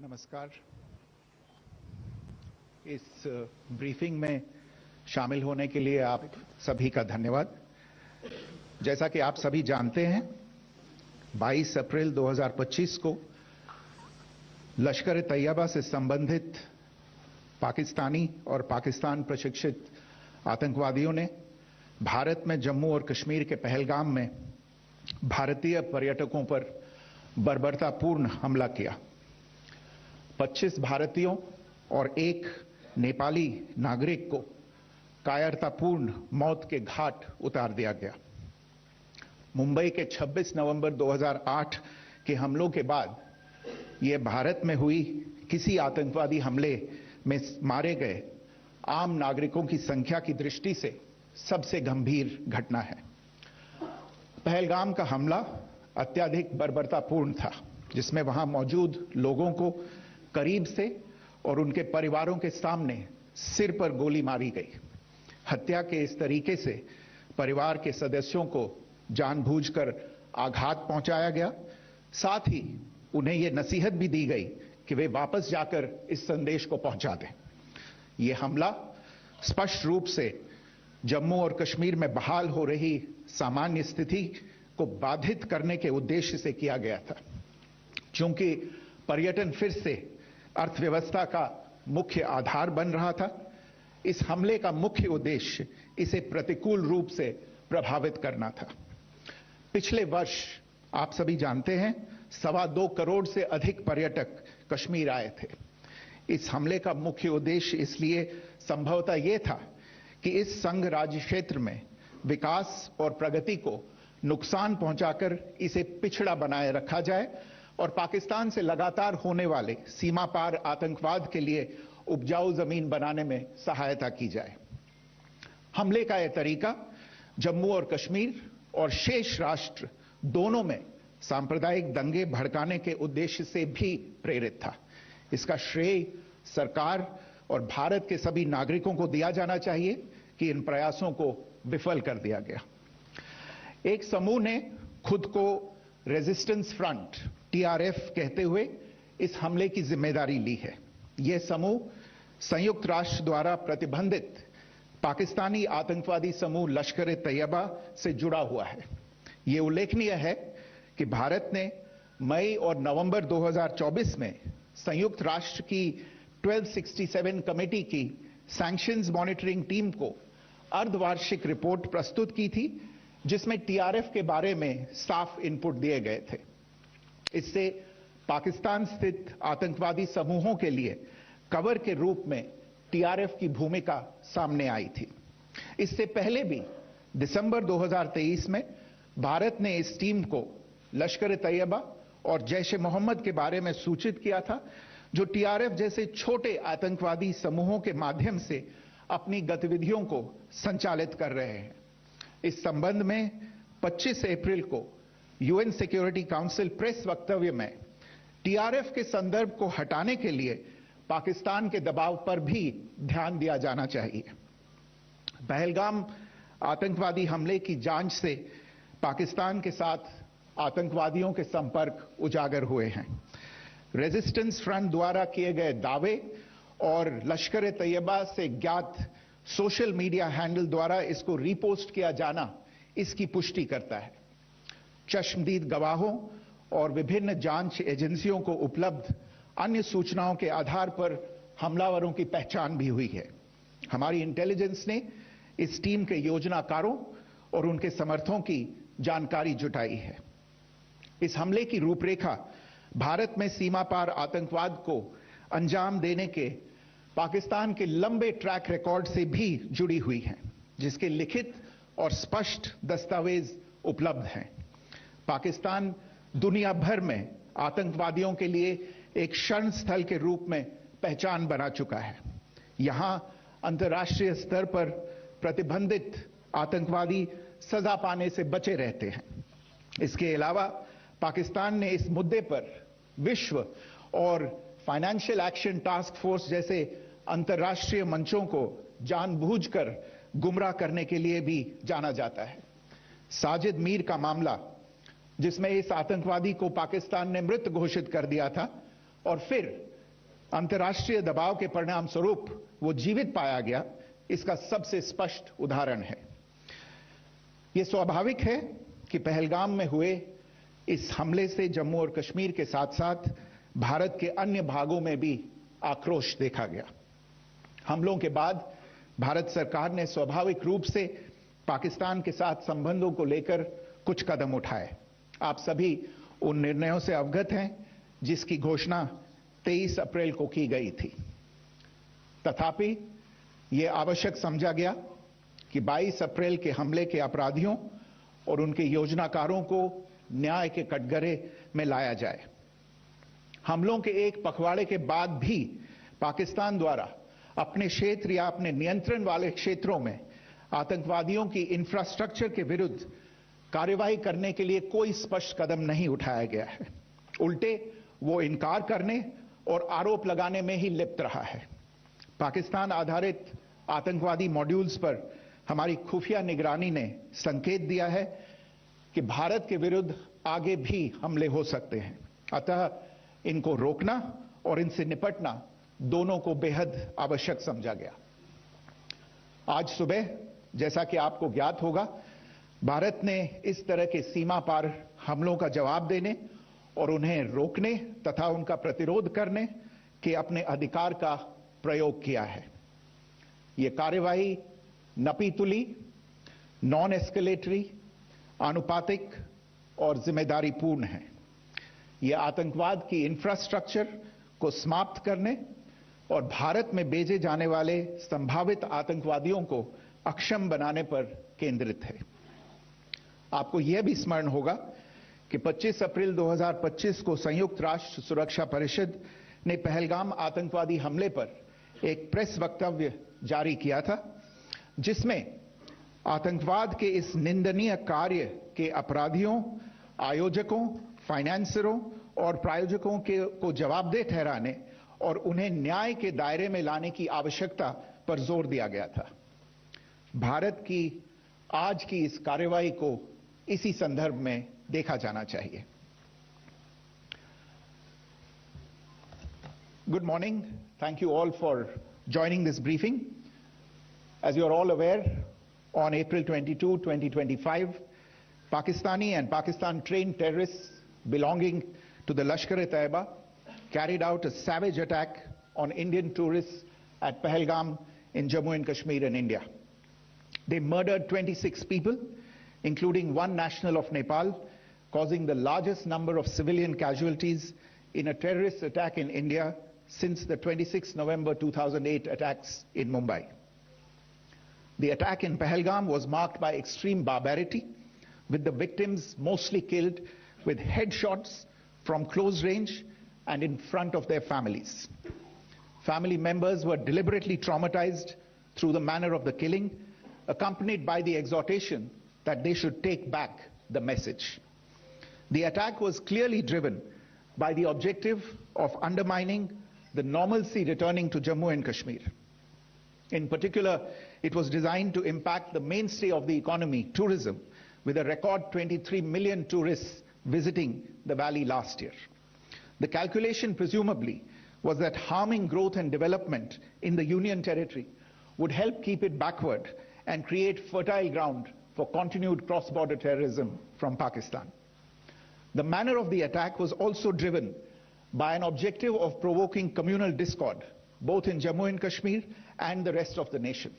नमस्कार। इस ब्रीफिंग में शामिल होने के लिए आप सभी का धन्यवाद। जैसा कि आप सभी जानते हैं, 22 अप्रैल 2025 को लश्कर-ए-तैयबा से संबंधित पाकिस्तानी और पाकिस्तान प्रशिक्षित आतंकवादियों ने भारत में जम्मू और कश्मीर के पहलगाम में भारतीय पर्यटकों पर बर्बरतापूर्ण हमला किया। 25 भारतीयों और एक नेपाली नागरिक को कायरतापूर्ण मौत के घाट उतार दिया गया। मुंबई के 26 नवंबर 2008 के हमलों के बाद यह भारत में हुई किसी आतंकवादी हमले में मारे गए आम नागरिकों की संख्या की दृष्टि से सबसे गंभीर घटना है। पहलगाम का हमला अत्यधिक बर्बरतापूर्ण था, जिसमें वहां मौजूद लोगों को करीब से और उनके परिवारों के सामने सिर पर गोली मारी गई। हत्या के इस तरीके से परिवार के सदस्यों को जानबूझकर आघात पहुंचाया गया। साथ ही उन्हें यह नसीहत भी दी गई कि वे वापस जाकर इस संदेश को पहुंचा दें। यह हमला स्पष्ट रूप से जम्मू और कश्मीर में बहाल हो रही सामान्य स्थिति को बाधित करने के उद्देश्य से किया गया था। चूंकि पर्यटन फिर से अर्थव्यवस्था का मुख्य आधार बन रहा था, इस हमले का मुख्य उद्देश्य इसे प्रतिकूल रूप से प्रभावित करना था। पिछले वर्ष आप सभी जानते हैं, 2.25 करोड़ से अधिक पर्यटक कश्मीर आए थे। इस हमले का मुख्य उद्देश्य इसलिए संभवतः यह था कि इस संघ राज्य क्षेत्र में विकास और प्रगति को नुकसान पहुंचाकर इसे पिछड़ा बनाए रखा जाए और पाकिस्तान से लगातार होने वाले सीमा पार आतंकवाद के लिए उपजाऊ जमीन बनाने में सहायता की जाए। हमले का यह तरीका जम्मू और कश्मीर और शेष राष्ट्र दोनों में सांप्रदायिक दंगे भड़काने के उद्देश्य से भी प्रेरित था। इसका श्रेय सरकार और भारत के सभी नागरिकों को दिया जाना चाहिए कि इन प्रयासों को विफल कर दिया गया। एक समूह ने खुद को रेजिस्टेंस फ्रंट टीआरएफ कहते हुए इस हमले की जिम्मेदारी ली है। यह समूह संयुक्त राष्ट्र द्वारा प्रतिबंधित पाकिस्तानी आतंकवादी समूह लश्कर-ए-तैयबा से जुड़ा हुआ है। यह उल्लेखनीय है कि भारत ने मई और नवंबर 2024 में संयुक्त राष्ट्र की 1267 कमेटी की सैंक्शंस मॉनिटरिंग टीम को अर्धवार्षिक रिपोर्ट प्रस्तुत की थी, जिसमें टीआरएफ के बारे में साफ इनपुट दिए गए थे। इससे पाकिस्तान स्थित आतंकवादी समूहों के लिए कवर के रूप में टीआरएफ की भूमिका सामने आई थी। इससे पहले भी दिसंबर 2023 में भारत ने इस टीम को लश्कर-ए-तैयबा और जैश-ए-मोहम्मद के बारे में सूचित किया था, जो टीआरएफ जैसे छोटे आतंकवादी समूहों के माध्यम से अपनी गतिविधियों को संचालित कर रहे हैं। इस संबंध में 25 अप्रैल को यूएन सिक्योरिटी काउंसिल प्रेस वक्तव्य में टीआरएफ के संदर्भ को हटाने के लिए पाकिस्तान के दबाव पर भी ध्यान दिया जाना चाहिए। पहलगाम आतंकवादी हमले की जांच से पाकिस्तान के साथ आतंकवादियों के संपर्क उजागर हुए हैं। रेजिस्टेंस फ्रंट द्वारा किए गए दावे और लश्कर-ए-तैयबा से ज्ञात सोशल मीडिया हैंडल द्वारा इसको रीपोस्ट किया जाना इसकी पुष्टि करता है। चश्मदीद गवाहों और विभिन्न जांच एजेंसियों को उपलब्ध अन्य सूचनाओं के आधार पर हमलावरों की पहचान भी हुई है। हमारी इंटेलिजेंस ने इस टीम के योजनाकारों और उनके समर्थकों की जानकारी जुटाई है। इस हमले की रूपरेखा भारत में सीमा पार आतंकवाद को अंजाम देने के पाकिस्तान के लंबे ट्रैक रिकॉर्ड से भी जुड़ी हुई है, जिसके लिखित और स्पष्ट दस्तावेज उपलब्ध हैं। पाकिस्तान दुनिया भर में आतंकवादियों के लिए एक शरण स्थल के रूप में पहचान बना चुका है। यहां अंतर्राष्ट्रीय स्तर पर प्रतिबंधित आतंकवादी सजा पाने से बचे रहते हैं। इसके अलावा पाकिस्तान ने इस मुद्दे पर विश्व और फाइनेंशियल एक्शन टास्क फोर्स जैसे अंतर्राष्ट्रीय मंचों को जानबूझकर गुमराह करने के लिए भी जाना जाता है। साजिद मीर का मामला, जिसमें इस आतंकवादी को पाकिस्तान ने मृत घोषित कर दिया था और फिर अंतर्राष्ट्रीय दबाव के परिणाम स्वरूप वो जीवित पाया गया, इसका सबसे स्पष्ट उदाहरण है। ये स्वाभाविक है कि पहलगाम में हुए इस हमले से जम्मू और कश्मीर के साथ साथ भारत के अन्य भागों में भी आक्रोश देखा गया। हमलों के बाद भारत सरकार ने स्वाभाविक रूप से पाकिस्तान के साथ संबंधों को लेकर कुछ कदम उठाए। आप सभी उन निर्णयों से अवगत हैं जिसकी घोषणा 23 अप्रैल को की गई थी। तथापि यह आवश्यक समझा गया कि 22 अप्रैल के हमले के अपराधियों और उनके योजनाकारों को न्याय के कटघरे में लाया जाए। हमलों के एक पखवाड़े के बाद भी पाकिस्तान द्वारा अपने क्षेत्र या अपने नियंत्रण वाले क्षेत्रों में आतंकवादियों की इंफ्रास्ट्रक्चर के विरुद्ध कार्रवाई करने के लिए कोई स्पष्ट कदम नहीं उठाया गया है। उल्टे वो इनकार करने और आरोप लगाने में ही लिप्त रहा है। पाकिस्तान आधारित आतंकवादी मॉड्यूल्स पर हमारी खुफिया निगरानी ने संकेत दिया है कि भारत के विरुद्ध आगे भी हमले हो सकते हैं। अतः इनको रोकना और इनसे निपटना दोनों को बेहद आवश्यक समझा गया। आज सुबह, जैसा कि आपको ज्ञात होगा, भारत ने इस तरह के सीमा पार हमलों का जवाब देने और उन्हें रोकने तथा उनका प्रतिरोध करने के अपने अधिकार का प्रयोग किया है। ये कार्यवाही नपीतुली, नॉन एस्केलेटरी, आनुपातिक और जिम्मेदारीपूर्ण है। ये आतंकवाद की इंफ्रास्ट्रक्चर को समाप्त करने और भारत में भेजे जाने वाले संभावित आतंकवादियों को अक्षम बनाने पर केंद्रित है। आपको यह भी स्मरण होगा कि 25 अप्रैल 2025 को संयुक्त राष्ट्र सुरक्षा परिषद ने पहलगाम आतंकवादी हमले पर एक प्रेस वक्तव्य जारी किया था, जिसमें आतंकवाद के इस निंदनीय कार्य के अपराधियों, आयोजकों, फाइनेंसरों और प्रायोजकों को जवाबदेह ठहराने और उन्हें न्याय के दायरे में लाने की आवश्यकता पर जोर दिया गया था। भारत की आज की इस कार्रवाई को इसी संदर्भ में देखा जाना चाहिए। Good morning. Thank you all for joining this briefing. As you are all aware, on April 22, 2025, Pakistani and Pakistan-trained terrorists belonging to the Lashkar-e-Taiba carried out a savage attack on Indian tourists at Pahalgam in Jammu and Kashmir in India. They murdered 26 people, including one national of Nepal, causing the largest number of civilian casualties in a terrorist attack in India since the 26 November 2008 attacks in Mumbai. The attack in Pahalgam was marked by extreme barbarity, with the victims mostly killed with headshots from close range and in front of their families. Family members were deliberately traumatized through the manner of the killing, accompanied by the exhortation that they should take back the message. The attack was clearly driven by the objective of undermining the normalcy returning to Jammu and Kashmir. In particular, it was designed to impact the mainstay of the economy, tourism, with a record 23 million tourists visiting the valley last year. The calculation presumably was that harming growth and development in the Union territory would help keep it backward and create fertile ground for continued cross-border terrorism from Pakistan. The manner of the attack was also driven by an objective of provoking communal discord, both in Jammu and Kashmir and the rest of the nation.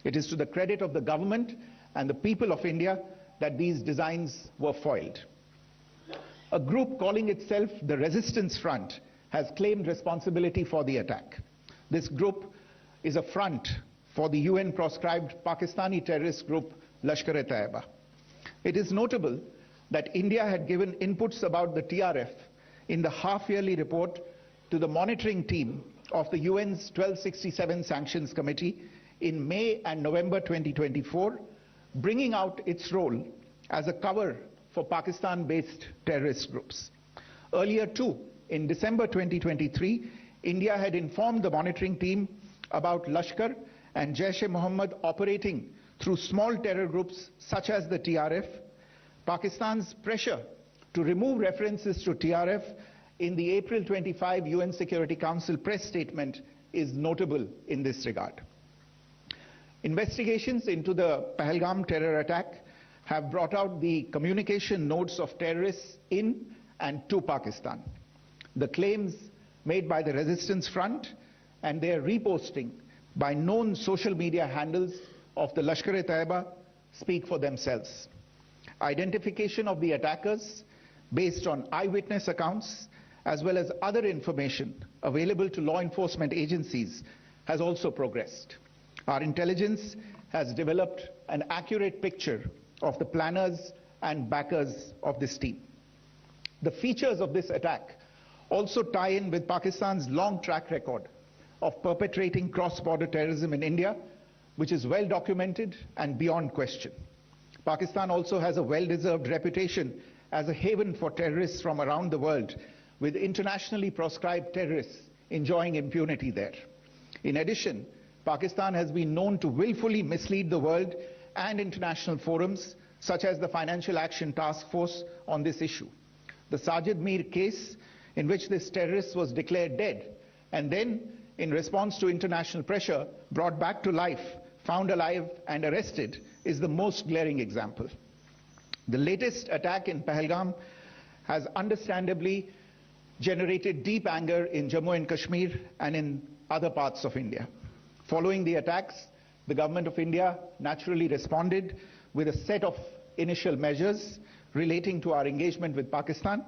It is to the credit of the government and the people of India that these designs were foiled. A group calling itself the Resistance Front has claimed responsibility for the attack. This group is a front for the UN-proscribed Pakistani terrorist group Lashkar-e-Taiba. It is notable that India had given inputs about the TRF in the half-yearly report to the monitoring team of the UN's 1267 Sanctions Committee in May and November 2024, bringing out its role as a cover for Pakistan-based terrorist groups. Earlier too, in December 2023, India had informed the monitoring team about Lashkar and Jaish-e-Mohammed operating through small terror groups such as the TRF. Pakistan's pressure to remove references to TRF in the April 25 UN Security Council press statement is notable in this regard. Investigations into the Pahalgam terror attack have brought out the communication notes of terrorists in and to Pakistan, the claims made by the Resistance Front and their reposting by known social media handles of the Lashkar-e-Taiba speak for themselves. Identification of the attackers based on eyewitness accounts as well as other information available to law enforcement agencies has also progressed. Our intelligence has developed an accurate picture of the planners and backers of this team. The features of this attack also tie in with Pakistan's long track record of perpetrating cross-border terrorism in India, which is well documented and beyond question. Pakistan also has a well-deserved reputation as a haven for terrorists from around the world, with internationally proscribed terrorists enjoying impunity there. In addition, Pakistan has been known to willfully mislead the world and international forums, such as the Financial Action Task Force, on this issue. The Sajid Mir case, in which this terrorist was declared dead, and then, in response to international pressure, brought back to life, found alive and arrested, is the most glaring example. The latest attack in Pahalgam has understandably generated deep anger in Jammu and Kashmir and in other parts of India. Following the attacks, the government of India naturally responded with a set of initial measures relating to our engagement with Pakistan.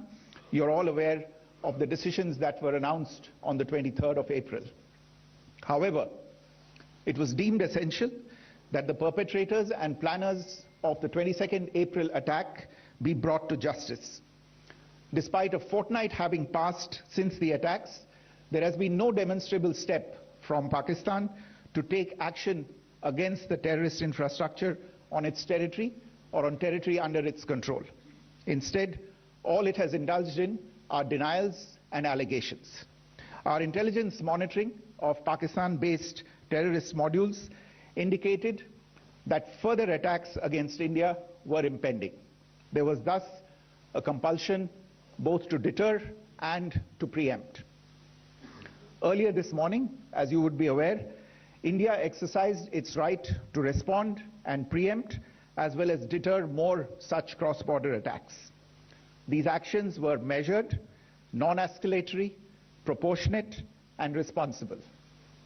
You're all aware of the decisions that were announced on the 23rd of April. However, it was deemed essential that the perpetrators and planners of the 22nd April attack be brought to justice. Despite a fortnight having passed since the attacks, there has been no demonstrable step from Pakistan to take action against the terrorist infrastructure on its territory or on territory under its control. Instead, all it has indulged in are denials and allegations. Our intelligence monitoring of Pakistan-based terrorist modules indicated that further attacks against India were impending. There was thus a compulsion both to deter and to preempt. Earlier this morning, as you would be aware, India exercised its right to respond and preempt as well as deter more such cross-border attacks. These actions were measured, non-escalatory, proportionate, and responsible.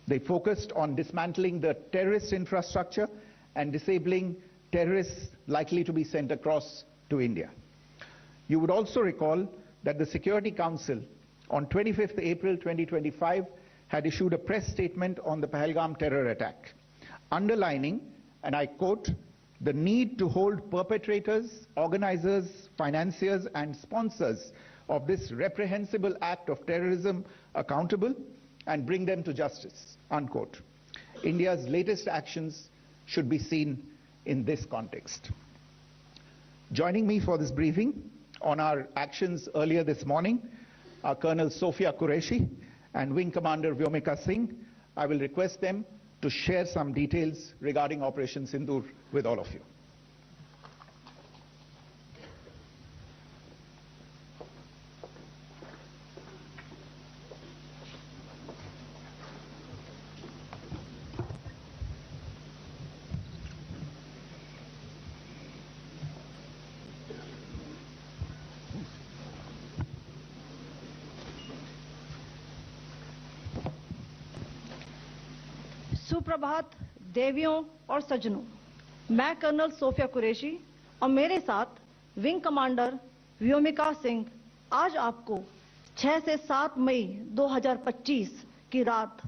They focused on dismantling the terrorist infrastructure and disabling terrorists likely to be sent across to India. You would also recall that the Security Council on 25th April 2025 had issued a press statement on the Pahalgam terror attack, underlining, and I quote, the need to hold perpetrators, organizers, financiers, and sponsors of this reprehensible act of terrorism accountable and bring them to justice, unquote. India's latest actions should be seen in this context. Joining me for this briefing on our actions earlier this morning are Colonel Sophia Qureshi and Wing Commander Vyomika Singh. I will request them to share some details regarding Operation Sindoor with all of you. सुप्रभात देवियों और सज्जनों, मैं colonel Sophia Qureshi और मेरे साथ wing commander Vyomika Singh आज आपको 6 से 7 मई 2025 की रात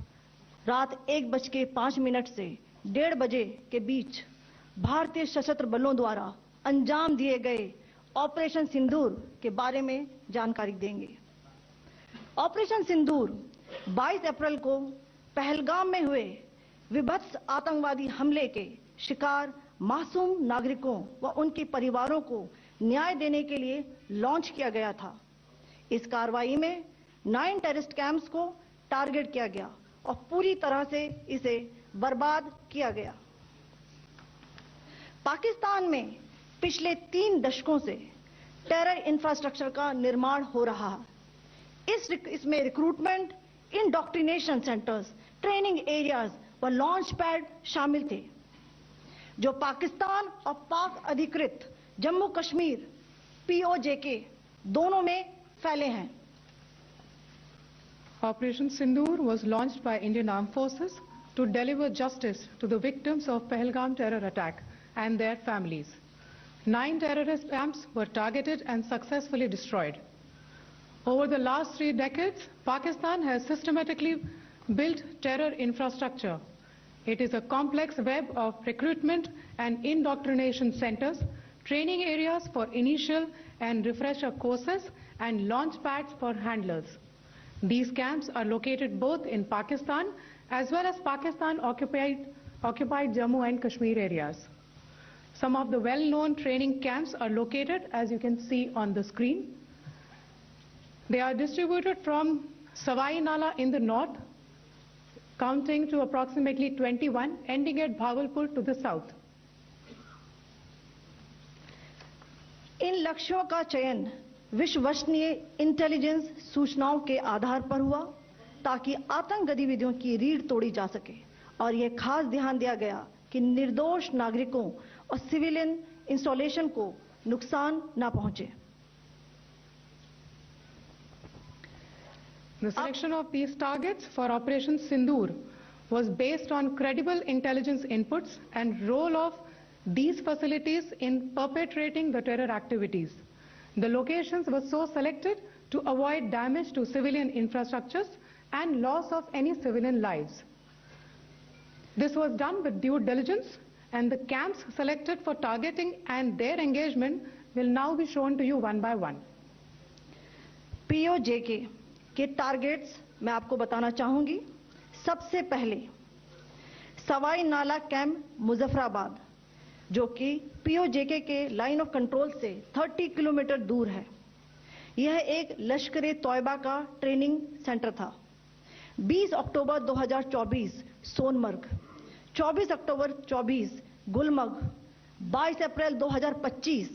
1:05 से 1:30 बजे के बीच भारतीय सशस्त्र बलों द्वारा अंजाम दिए गए ऑपरेशन सिंदूर के बारे में जानकारी देंगे। ऑपरेशन सिंदूर 22 अप्रैल को पहलगाम में हुए विभत्स आतंकवादी हमले के शिकार मासूम नागरिकों व उनके परिवारों को न्याय देने के लिए लॉन्च किया गया था। इस कार्रवाई में 9 टेररिस्ट कैंप्स को टारगेट किया गया और पूरी तरह से इसे बर्बाद किया गया। पाकिस्तान में पिछले 3 दशकों से टेरर इंफ्रास्ट्रक्चर का निर्माण हो रहा है। इसमें recruitment, indoctrination centres, training areas व लॉन्च पैड शामिल थे, जो पाकिस्तान और पाक अधिकृत जम्मू कश्मीर POJK दोनों में फैले हैं। Operation Sindoor was launched by Indian Armed Forces to deliver justice to the victims of Pahalgam terror attack and their families. 9 terrorist camps were targeted and successfully destroyed. Over the last 3 decades, Pakistan has systematically built terror infrastructure. It is a complex web of recruitment and indoctrination centers, training areas for initial and refresher courses, and launch pads for handlers. These camps are located both in Pakistan as well as Pakistan-occupied Jammu and Kashmir areas. Some of the well-known training camps are located, as you can see on the screen. They are distributed from Savai Nala in the north, counting to approximately 21, ending at Bhagalpur to the south. इन लक्ष्यों का चयन विश्वसनीय intelligence सूचनाओं के आधार पर हुआ, ताकि आतंक गतिविधियों की रीढ़ तोड़ी जा सके, और यह खास ध्यान दिया गया कि निर्दोष नागरिकों और सिविलियन इंस्टॉलेशन को नुकसान न पहुंचे। The selection of these targets for Operation Sindoor was based on credible intelligence inputs and role of these facilities in perpetrating the terror activities. The locations were so selected to avoid damage to civilian infrastructures and loss of any civilian lives. This was done with due diligence, and the camps selected for targeting and their engagement will now be shown to you one by one. POJK के targets मैं आपको बताना चाहूंगी। सबसे पहले सवाई नाला camp Muzaffarabad, जो कि POJK के लाइन ऑफ कंट्रोल से 30 किलोमीटर दूर है। यह एक लश्कर-ए तौयबा का ट्रेनिंग सेंटर था। 20 अक्टूबर 2024 सोनमर्ग, 24 अक्टूबर 24 गुलमर्ग, 22 अप्रैल 2025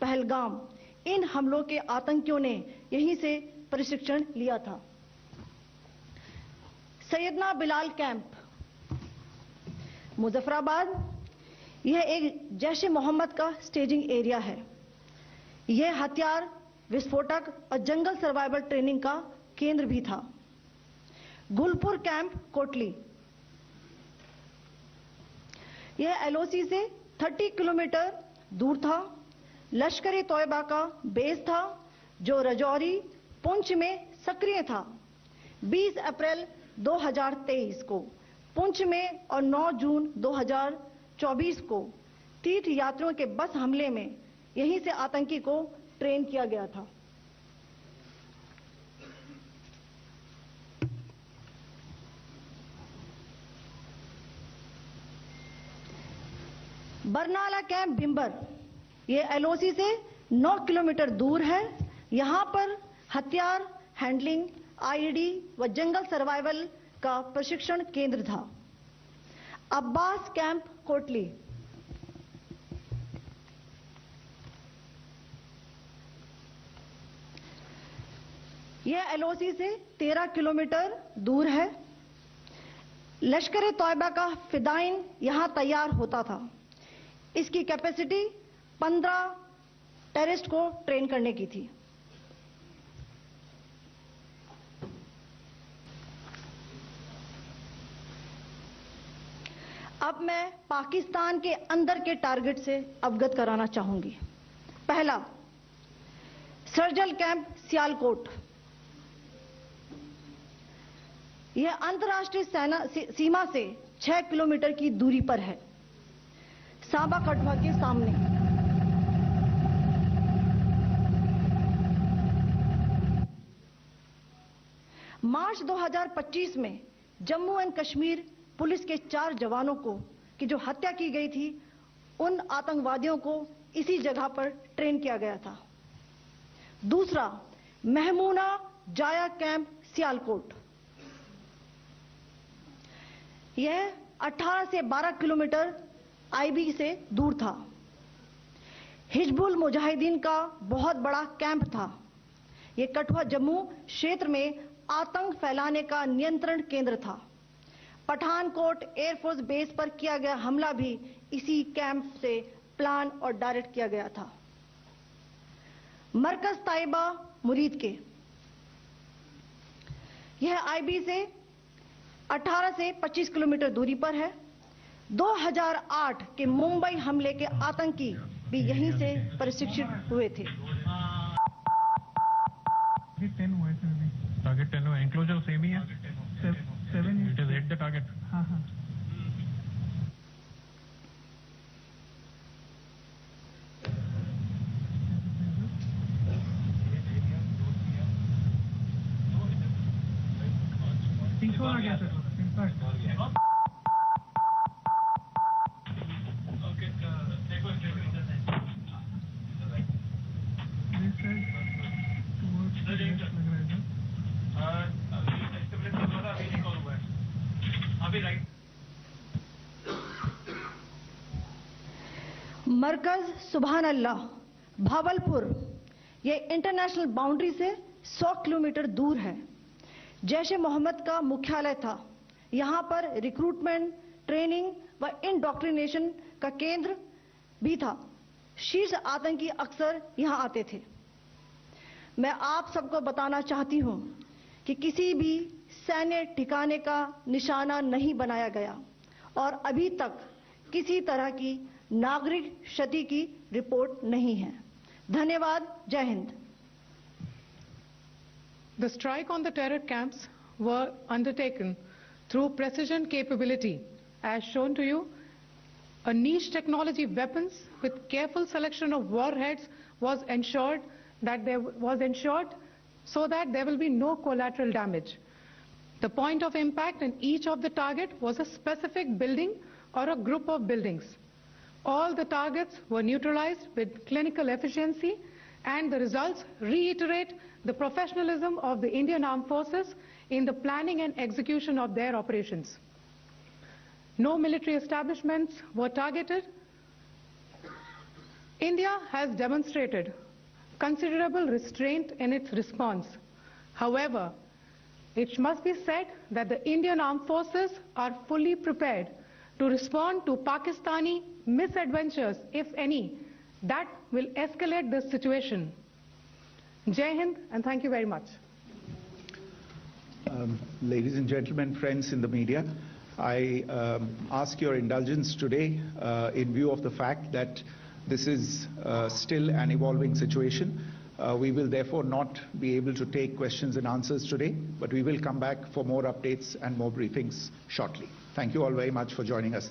पहलगाम, इन हमलों के आतंकियों ने यहीं से प्रशिक्षण लिया था। सैयदना बिलाल कैंप मुजफ्फराबाद, यह एक जैश ए मोहम्मद का स्टेजिंग एरिया है। यह हथियार, विस्फोटक और जंगल सर्वाइवल ट्रेनिंग का केंद्र भी था। गुलपुर कैंप कोटली, यह LOC से 30 किलोमीटर दूर था। लश्कर ए तौयबा का बेस था, जो रजौरी, पुंछ में सक्रिय था। 20 अप्रैल 2023 को पुंछ में और 9 जून 2024 को तीर्थ यात्रियों के बस हमले में यहीं से आतंकी को ट्रेन किया गया था। बरनाला कैंप भिंबर, ये LOC से 9 किलोमीटर दूर है। यहां पर हथियार, हैंडलिंग, IED व जंगल सर्वाइवल का प्रशिक्षण केंद्र था। अब्बास कैंप कोटली, यह LOC से 13 किलोमीटर दूर है। लश्कर ए तौयबा का फिदाइन यहां तैयार होता था। इसकी कैपेसिटी 15 टेररिस्ट को ट्रेन करने की थी। अब मैं पाकिस्तान के अंदर के टारगेट से अवगत कराना चाहूंगी। पहला, सर्जल कैंप सियालकोट, यह अंतर्राष्ट्रीय सीमा से 6 किलोमीटर की दूरी पर है, सांबा कठुआ के सामने। मार्च 2025 में जम्मू एंड कश्मीर पुलिस के 4 जवानों को की जो हत्या की गई थी, उन आतंकवादियों को इसी जगह पर ट्रेन किया गया था। दूसरा, महमूना जाया कैंप सियालकोट, यह 18 से 12 किलोमीटर IB से दूर था। हिजबुल मुजाहिदीन का बहुत बड़ा कैंप था। ये कठुआ जम्मू क्षेत्र में आतंक फैलाने का नियंत्रण केंद्र था। पठानकोट एयरफोर्स बेस पर किया गया हमला भी इसी कैंप से प्लान और डायरेक्ट किया गया था। मरकज ताइबा मुरीद के, यह आईबी से 18 से 25 किलोमीटर दूरी पर है। 2008 के मुंबई हमले के आतंकी भी यहीं से प्रशिक्षित हुए थे। टारगेट 10 हुआ, एंक्लोजर सेम ही है, 7 it is hit the target. हाँ हाँ। आ गया सर, मरकज सुभान अल्लाह भावलपुर, ये इंटरनेशनल बाउंड्री से 100 किलोमीटर दूर है। जैश-ए मोहम्मद का मुख्यालय था। यहां पर रिक्रूटमेंट, ट्रेनिंग व इंडोक्ट्रिनेशन का केंद्र भी था। शीर्ष आतंकी अक्सर यहां आते थे। मैं आप सबको बताना चाहती हूं कि किसी भी सैन्य ठिकाने का निशाना नहीं बनाया गया और अभी तक किसी तरह की नागरिक क्षति की रिपोर्ट नहीं है। धन्यवाद। जय Hind. The strike on the terror camps were undertaken through precision capability, as shown to you. A niche technology weapons with careful selection of warheads was ensured so that there will be no collateral damage. The point of impact in each of the target was a specific building or a group of buildings. All the targets were neutralized with clinical efficiency, and the results reiterate the professionalism of the Indian Armed Forces in the planning and execution of their operations. No military establishments were targeted. India has demonstrated considerable restraint in its response. However, it must be said that the Indian Armed Forces are fully prepared to respond to Pakistani misadventures, if any, that will escalate the situation. Jai Hind, and thank you very much. Ladies and gentlemen, friends in the media, I ask your indulgence today in view of the fact that this is still an evolving situation. We will therefore not be able to take questions and answers today, but we will come back for more updates and more briefings shortly. Thank you all very much for joining us.